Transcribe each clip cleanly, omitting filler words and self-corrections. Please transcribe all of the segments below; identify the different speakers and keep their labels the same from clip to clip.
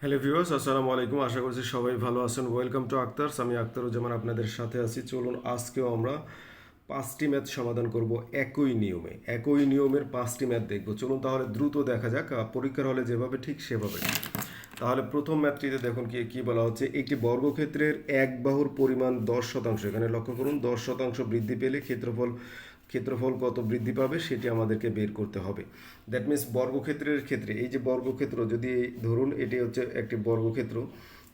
Speaker 1: Hello viewers, আসসালামু আলাইকুম। আশা করছি সবাই ভালো আছেন। Welcome to Aktars. আমি আক্তারুজ্জামান আপনাদের সাথে আছি। চলুন আজকেও আমরা 5টি ম্যাথ সমাধান করব একই নিয়মের 5টি ম্যাথ দেখব। চলুন তাহলে দ্রুত দেখা যাক, পরীক্ষার হলে যেভাবে ঠিক সেভাবে। তাহলে প্রথম ম্যাথটিতে দেখুন কি কি বলা হচ্ছে, একটি বর্গক্ষেত্রের এক বাহুর পরিমাণ 10%। এখানে লক্ষ্য করুন, 10% বৃদ্ধি পেলে ক্ষেত্রফল কত বৃদ্ধি পাবে সেটি আমাদেরকে বের করতে হবে। দ্যাট মিন্স বর্গক্ষেত্রের ক্ষেত্রে এই যে বর্গক্ষেত্র, যদি ধরুন এটি হচ্ছে একটি বর্গক্ষেত্র,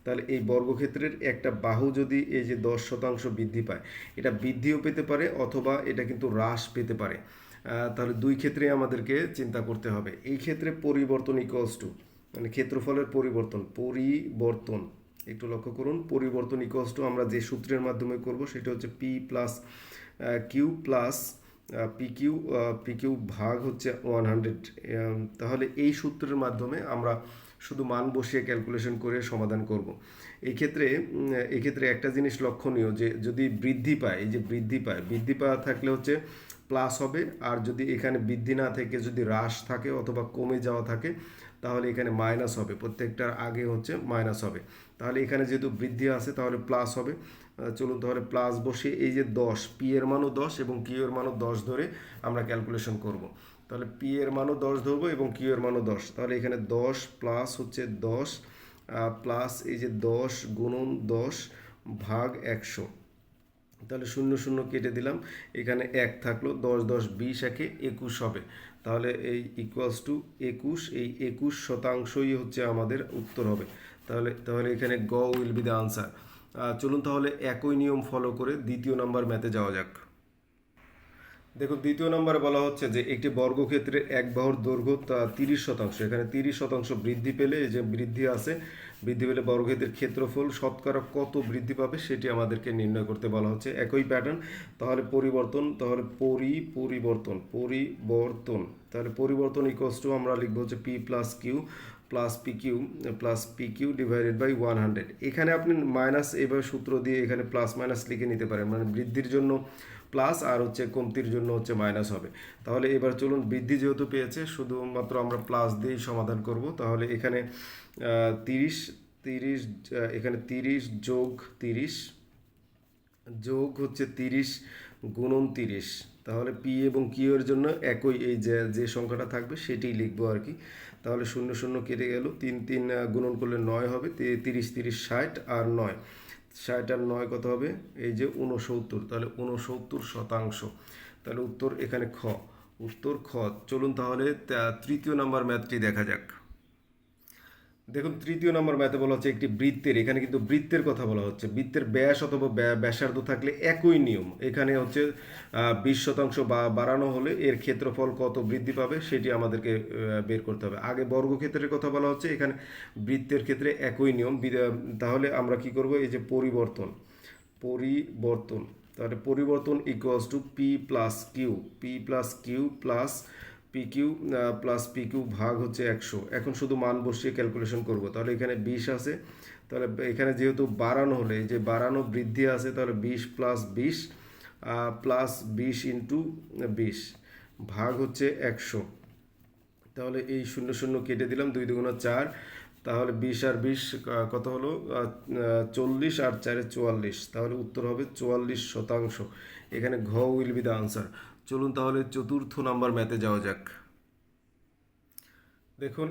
Speaker 1: তাহলে এই বর্গক্ষেত্রের একটা বাহু যদি এই যে 10% বৃদ্ধি পায়, এটা বৃদ্ধিও পেতে পারে অথবা এটা কিন্তু হ্রাস পেতে পারে। তাহলে দুই ক্ষেত্রে আমাদেরকে চিন্তা করতে হবে। এই ক্ষেত্রে পরিবর্তন ইকুয়ালস টু, মানে ক্ষেত্রফলের পরিবর্তন একটু লক্ষ্য করুন, পরিবর্তন ইকুয়ালস টু আমরা যে সূত্রের মাধ্যমে করব সেটা হচ্ছে P plus Q plus P Q ভাগ হচ্ছে 100। তাহলে এই সূত্রের মাধ্যমে আমরা শুধু মান বসিয়ে ক্যালকুলেশন করে সমাধান করব। এই ক্ষেত্রে একটা জিনিস লক্ষণীয়, যে যদি বৃদ্ধি পায়, এই যে বৃদ্ধি পাওয়া থাকলে হচ্ছে প্লাস হবে, আর যদি এখানে বৃদ্ধি না থেকে যদি হ্রাস থাকে অথবা কমে যাওয়া থাকে তাহলে এখানে মাইনাস হবে, প্রত্যেকটার আগে হচ্ছে মাইনাস হবে। তাহলে এখানে যেহেতু বৃদ্ধি আছে তাহলে প্লাস হবে। চলুন তাহলে প্লাস বসে এই যে 10, পি এর মানও 10 এবং কিউ এর মানও 10 ধরে আমরা ক্যালকুলেশন করব। তাহলে পি এর মানও 10 ধরবো এবং কিউ এর মানও 10। তাহলে এখানে 10 প্লাস হচ্ছে 10 প্লাস এই যে 10 গুণন 10 ভাগ 100। তাহলে শূন্য শূন্য কেটে দিলাম, এখানে 1 থাকলো, 10 10 20, একে 21 হবে। তাহলে এই ইকুয়ালস টু 21, এই 21% হচ্ছে আমাদের উত্তর হবে। তাহলে এখানে গ উইল বি দ্য আনসার। চলুন তাহলে একই নিয়ম ফলো করে দ্বিতীয় নাম্বার ম্যাথে যাওয়া যাক। দেখুন দ্বিতীয় নম্বরে বলা হচ্ছে যে একটি বর্গক্ষেত্রের এক বাহুর দৈর্ঘ্য 30%। এখানে 30% বৃদ্ধি পেলে, এই যে বৃদ্ধি পেলে বর্গক্ষেত্রের ক্ষেত্রফল শতকরা কত বৃদ্ধি পাবে সেটি আমাদেরকে নির্ণয় করতে বলা হচ্ছে। একই প্যাটার্ন, তাহলে পরিবর্তন তাহলে পরিবর্তন ইকুয়ালস টু আমরা লিখবো হচ্ছে P plus P Q divided by 100। এখানে আপনি মাইনাস এইভাবে সূত্র দিয়ে এখানে প্লাস মাইনাস লিখে নিতে পারেন, মানে বৃদ্ধির জন্য প্লাস আর হচ্ছে কমতির জন্য হচ্ছে মাইনাস হবে। তাহলে এবার চলুন, বৃদ্ধি যেহেতু পেয়েছে শুধুমাত্র আমরা প্লাস দিয়েই সমাধান করব। তাহলে এখানে 30 30 এখানে 30 যোগ 30 যোগ হচ্ছে 30 গুণন 30। তাহলে পি এবং কিউ এর জন্য একই, এই যে সংখ্যাটা থাকবে সেটাই লিখবো আর কি। তাহলে শূন্য শূন্য কেটে গেল, 3 3 গুণন করলে 9 হবে, 30 30 60 আর 9, 60 আর 9 কত হবে, এই যে 69। তাহলে 69%। তাহলে উত্তর এখানে খ। চলুন তাহলে তৃতীয় নাম্বার ম্যাথটি দেখা যাক। দেখুন তৃতীয় নম্বর ম্যাথে বলা হচ্ছে একটি বৃত্তের, এখানে কিন্তু বৃত্তের কথা বলা হচ্ছে, বৃত্তের ব্যাস অথবা ব্যাসার্ধ থাকলে একই নিয়ম। এখানে হচ্ছে 20% বা বাড়ানো হলে এর ক্ষেত্রফল কত বৃদ্ধি পাবে সেটি আমাদেরকে বের করতে হবে। আগে বর্গক্ষেত্রের কথা বলা হচ্ছে, এখানে বৃত্তের ক্ষেত্রে একই নিয়ম। তাহলে আমরা কি করব, এই যে পরিবর্তন তাহলে পরিবর্তন equals to P plus Q plus P Q ভাগ হচ্ছে 100। এখন শুধু মান বসিয়ে ক্যালকুলেশন করব। তাহলে এখানে 20 আছে, তাহলে এখানে যেহেতু বাড়ানো হলে, এই যে বাড়ানো বৃদ্ধি আছে, তাহলে 20 প্লাস 20 ইন্টু 20 ভাগ হচ্ছে 100। তাহলে এই শূন্য শূন্য কেটে দিলাম, 2 2 4। তাহলে 20 আর 20 কত হলো, 40 আর 4 44। তাহলে উত্তর হবে 44%। এখানে ঘ উইল বি দ্য আনসার। চলুন তাহলে চতুর্থ নাম্বার ম্যাথে যাওয়া যাক। দেখুন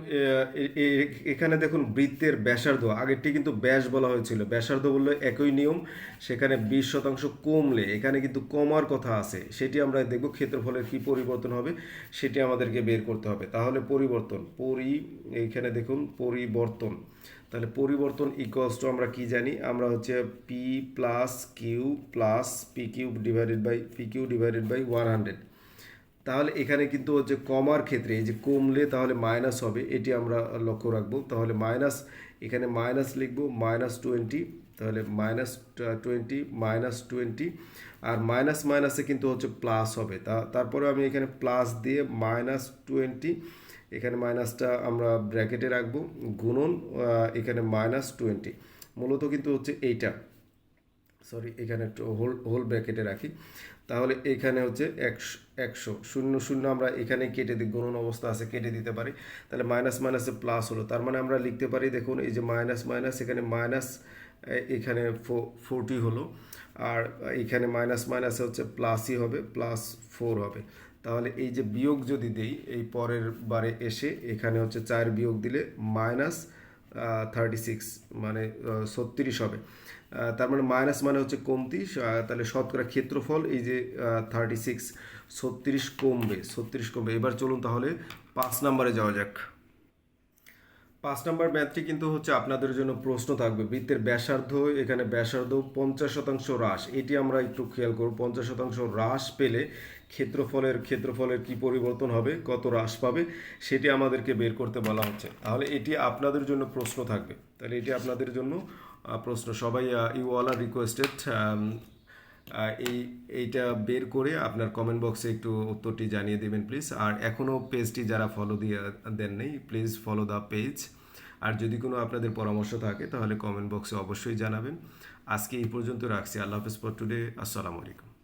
Speaker 1: এখানে দেখুন বৃত্তের ব্যাসার্ধ, আগেরটি কিন্তু ব্যাস বলা হয়েছিল, ব্যাসার্ধ বললে একই নিয়ম। সেখানে 20% কমলে এখানে কিন্তু কমার কথা আছে, সেটি আমরা দেখব ক্ষেত্রফলের কি পরিবর্তন হবে সেটি আমাদেরকে বের করতে হবে। তাহলে এইখানে দেখুন পরিবর্তন, তাহলে পরিবর্তন ইকুয়ালস টু আমরা কি জানি, আমরা হচ্ছে P plus Q plus P Q divided by 100। তাহলে এখানে কিন্তু হচ্ছে কমার ক্ষেত্রে, এই যে কমলে তাহলে মাইনাস হবে, এটি আমরা লক্ষ্য রাখবো। তাহলে এখানে মাইনাস লিখবো -20। তাহলে -20 আর মাইনাস মাইনাসে কিন্তু হচ্ছে প্লাস হবে। তারপরে আমি এখানে প্লাস দিয়ে -20, এখানে মাইনাসটা আমরা ব্র্যাকেটে রাখবো, গুণন এখানে -20। মূলত কিন্তু হচ্ছে এইটা। সরি এখানে একটু হোল হোল ব্র্যাকেটে রাখি। তাহলে এখানে হচ্ছে 100 শূন্য শূন্য আমরা এখানে কেটে দিই, গুণন অবস্থা আছে কেটে দিতে পারি। তাহলে মাইনাস মাইনাসে প্লাস হলো, তার মানে আমরা লিখতে পারি দেখুন এই যে মাইনাস মাইনাস এখানে মাইনাস, এখানে 40 হলো, আর এখানে মাইনাস মাইনাসে হচ্ছে প্লাসই হবে, +4 হবে। তাহলে এই যে বিয়োগ যদি দেই এই পরের বারে এসে এখানে হচ্ছে 4 বিয়োগ দিলে -36 মানে 36 হবে। তার মানে মাইনাস মানে হচ্ছে কমতি, তাহলে শতকরা ক্ষেত্রফল এই যে 36, 36 কমবে, 36 কমবে। এবার চলুন তাহলে 5 নম্বরে যাওয়া যাক। 5 নম্বর ম্যাথটি কিন্তু হচ্ছে আপনাদের জন্য প্রশ্ন থাকবে বৃত্তের ব্যাসার্ধ, এখানে ব্যাসার্ধ 50% হ্রাস, এটি আমরা একটু খেয়াল করব। 50% হ্রাস পেলে ক্ষেত্রফলের কি পরিবর্তন হবে, কত হ্রাস পাবে, সেটি আমাদেরকে বের করতে বলা হচ্ছে। তাহলে এটি আপনাদের জন্য প্রশ্ন থাকবে, তাহলে এটি আপনাদের জন্য প্রশ্ন। সবাই ইউ অল আর রিকোয়েস্টেড এইটা বের করে আপনার কমেন্ট বক্সে একটু উত্তরটি জানিয়ে দেবেন প্লিজ। আর এখনও পেজটি যারা ফলো দিয়ে দেন নেই, প্লিজ ফলো দ্য পেজ। আর যদি কোনো আপনাদের পরামর্শ থাকে তাহলে কমেন্ট বক্সে অবশ্যই জানাবেন। আজকে এই পর্যন্ত রাখছি। আল্লাহ হাফেজ ফর টুডে। আসসালামু আলাইকুম।